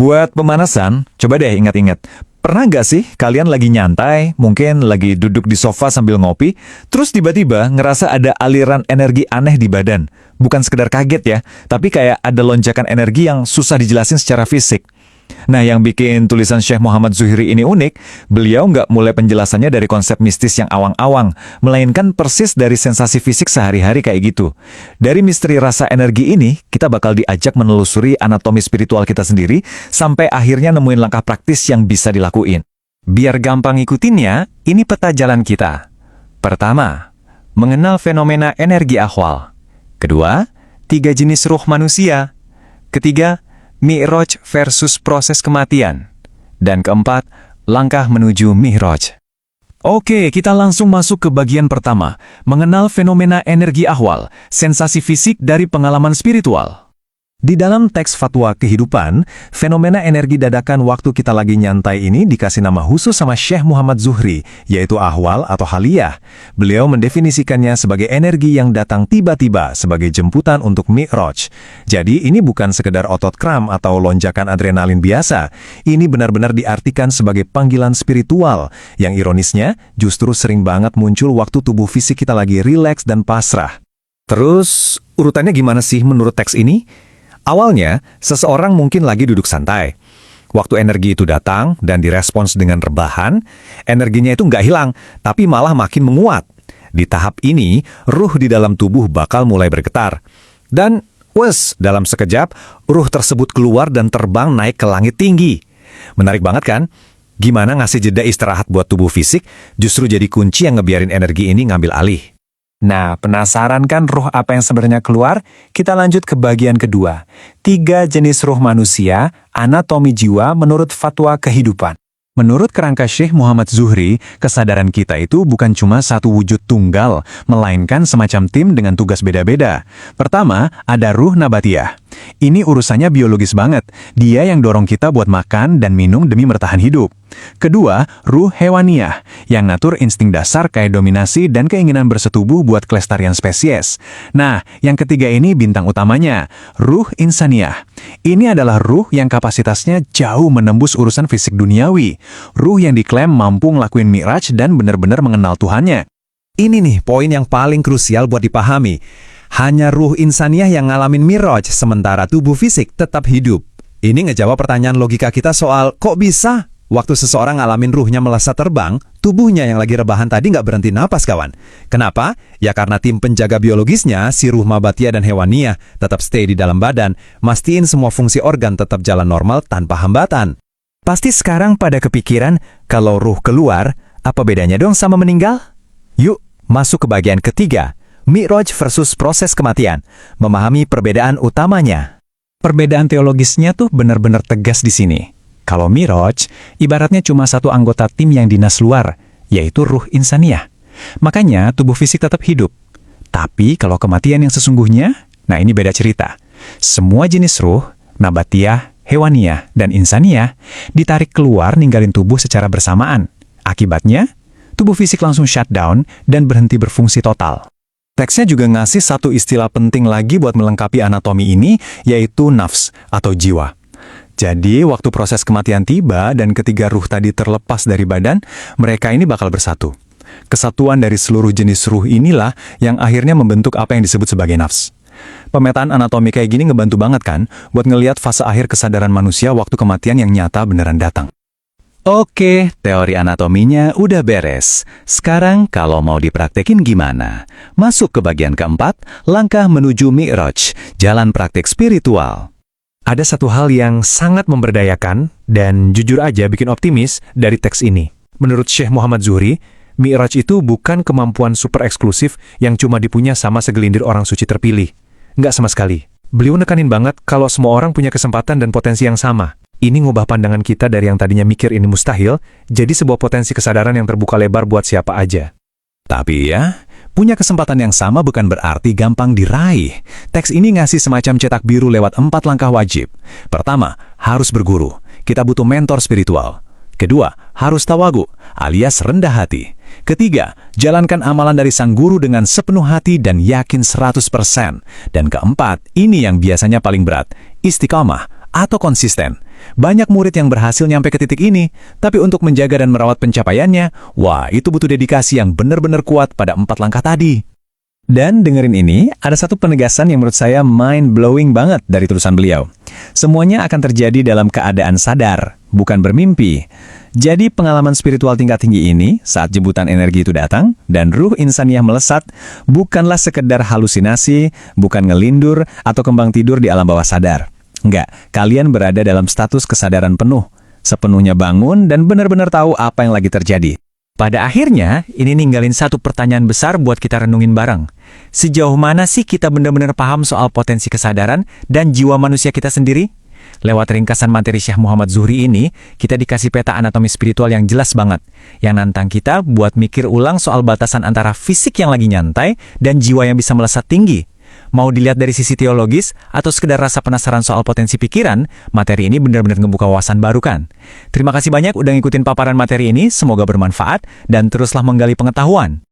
Buat pemanasan, coba deh ingat-ingat. Pernah nggak sih kalian lagi nyantai, mungkin lagi duduk di sofa sambil ngopi, terus tiba-tiba ngerasa ada aliran energi aneh di badan? Bukan sekedar kaget ya, tapi kayak ada lonjakan energi yang susah dijelasin secara fisik. Nah, yang bikin tulisan Syekh Muhammad Zuhri ini unik, beliau nggak mulai penjelasannya dari konsep mistis yang awang-awang, melainkan persis dari sensasi fisik sehari-hari kayak gitu. Dari misteri rasa energi ini, kita bakal diajak menelusuri anatomi spiritual kita sendiri, sampai akhirnya nemuin langkah praktis yang bisa dilakuin. Biar gampang ikutinnya, ini peta jalan kita. Pertama, mengenal fenomena energi ahwal. Kedua, 3 jenis ruh manusia. Ketiga, Mi'raj versus proses kematian. Dan keempat, langkah menuju Mi'raj. Oke, kita langsung masuk ke bagian pertama, mengenal fenomena energi ahwal, sensasi fisik dari pengalaman spiritual. Di dalam teks fatwa kehidupan, fenomena energi dadakan waktu kita lagi nyantai ini dikasih nama khusus sama Syekh Muhammad Zuhri, yaitu ahwal atau haliyah. Beliau mendefinisikannya sebagai energi yang datang tiba-tiba sebagai jemputan untuk Mi'raj. Jadi ini bukan sekedar otot kram atau lonjakan adrenalin biasa. Ini benar-benar diartikan sebagai panggilan spiritual, yang ironisnya justru sering banget muncul waktu tubuh fisik kita lagi rileks dan pasrah. Terus, urutannya gimana sih menurut teks ini? Awalnya, seseorang mungkin lagi duduk santai. Waktu energi itu datang dan direspons dengan rebahan, energinya itu nggak hilang, tapi malah makin menguat. Di tahap ini, ruh di dalam tubuh bakal mulai bergetar. Dan, dalam sekejap, ruh tersebut keluar dan terbang naik ke langit tinggi. Menarik banget kan? Gimana ngasih jeda istirahat buat tubuh fisik, justru jadi kunci yang ngebiarin energi ini ngambil alih. Nah, penasaran kan ruh apa yang sebenarnya keluar? Kita lanjut ke bagian kedua. 3 jenis ruh manusia, anatomi jiwa menurut fatwa kehidupan. Menurut kerangka Syekh Muhammad Zuhri, kesadaran kita itu bukan cuma satu wujud tunggal, melainkan semacam tim dengan tugas beda-beda. Pertama, ada ruh nabatiyah. Ini urusannya biologis banget. Dia yang dorong kita buat makan dan minum demi bertahan hidup. Kedua, ruh hewaniyah, yang ngatur insting dasar kayak dominasi dan keinginan bersetubuh buat kelestarian spesies. Nah, yang ketiga ini bintang utamanya, ruh insaniyah. Ini adalah ruh yang kapasitasnya jauh menembus urusan fisik duniawi. Ruh yang diklaim mampu ngelakuin Mi'raj dan benar-benar mengenal Tuhannya. Ini nih poin yang paling krusial buat dipahami. Hanya ruh insaniyah yang ngalamin Mi'raj, sementara tubuh fisik tetap hidup. Ini ngejawab pertanyaan logika kita soal kok bisa? Waktu seseorang ngalamin ruhnya melesat terbang, tubuhnya yang lagi rebahan tadi nggak berhenti napas, kawan. Kenapa? Ya karena tim penjaga biologisnya, si ruh mabatia dan hewaniyah, tetap stay di dalam badan, mastiin semua fungsi organ tetap jalan normal tanpa hambatan. Pasti sekarang pada kepikiran, kalau ruh keluar, apa bedanya dong sama meninggal? Yuk, masuk ke bagian ketiga, Mi'raj versus proses kematian, memahami perbedaan utamanya. Perbedaan teologisnya tuh benar-benar tegas di sini. Kalau Mi'raj, ibaratnya cuma satu anggota tim yang dinas luar, yaitu ruh insaniyah. Makanya tubuh fisik tetap hidup. Tapi kalau kematian yang sesungguhnya, nah ini beda cerita. Semua jenis ruh, nabatiyah, hewaniyah, dan insaniyah, ditarik keluar ninggalin tubuh secara bersamaan. Akibatnya, tubuh fisik langsung shutdown dan berhenti berfungsi total. Teksnya juga ngasih satu istilah penting lagi buat melengkapi anatomi ini, yaitu nafs atau jiwa. Jadi, waktu proses kematian tiba dan ketiga ruh tadi terlepas dari badan, mereka ini bakal bersatu. Kesatuan dari seluruh jenis ruh inilah yang akhirnya membentuk apa yang disebut sebagai nafs. Pemetaan anatomi kayak gini ngebantu banget kan, buat ngelihat fase akhir kesadaran manusia waktu kematian yang nyata beneran datang. Oke, teori anatominya udah beres. Sekarang kalau mau dipraktekin gimana? Masuk ke bagian keempat, langkah menuju Mi'raj, jalan praktik spiritual. Ada satu hal yang sangat memberdayakan dan jujur aja bikin optimis dari teks ini. Menurut Syekh Muhammad Zuhri, Mi'raj itu bukan kemampuan super eksklusif yang cuma dipunya sama segelintir orang suci terpilih. Nggak sama sekali. Beliau nekanin banget kalau semua orang punya kesempatan dan potensi yang sama. Ini ngubah pandangan kita dari yang tadinya mikir ini mustahil, jadi sebuah potensi kesadaran yang terbuka lebar buat siapa aja. Tapi ya, punya kesempatan yang sama bukan berarti gampang diraih. Teks ini ngasih semacam cetak biru lewat 4 langkah wajib. Pertama, harus berguru. Kita butuh mentor spiritual. Kedua, harus tawagu, alias rendah hati. Ketiga, jalankan amalan dari sang guru dengan sepenuh hati dan yakin 100%. Dan keempat, ini yang biasanya paling berat, istiqamah, atau konsisten. Banyak murid yang berhasil nyampe ke titik ini, tapi untuk menjaga dan merawat pencapaiannya, wah itu butuh dedikasi yang benar-benar kuat pada 4 langkah tadi. Dan dengerin ini, ada satu penegasan yang menurut saya mind-blowing banget dari tulisan beliau. Semuanya akan terjadi dalam keadaan sadar, bukan bermimpi. Jadi pengalaman spiritual tingkat tinggi ini, saat jemputan energi itu datang, dan ruh insaniah melesat, bukanlah sekedar halusinasi, bukan ngelindur, atau kembang tidur di alam bawah sadar. Enggak, kalian berada dalam status kesadaran penuh, sepenuhnya bangun dan benar-benar tahu apa yang lagi terjadi. Pada akhirnya, ini ninggalin satu pertanyaan besar buat kita renungin bareng. Sejauh mana sih kita benar-benar paham soal potensi kesadaran dan jiwa manusia kita sendiri? Lewat ringkasan materi Syekh Muhammad Zuhri ini, kita dikasih peta anatomi spiritual yang jelas banget, yang nantang kita buat mikir ulang soal batasan antara fisik yang lagi nyantai dan jiwa yang bisa melesat tinggi. Mau dilihat dari sisi teologis atau sekedar rasa penasaran soal potensi pikiran, materi ini benar-benar ngebuka wawasan baru kan? Terima kasih banyak udah ngikutin paparan materi ini, semoga bermanfaat dan teruslah menggali pengetahuan.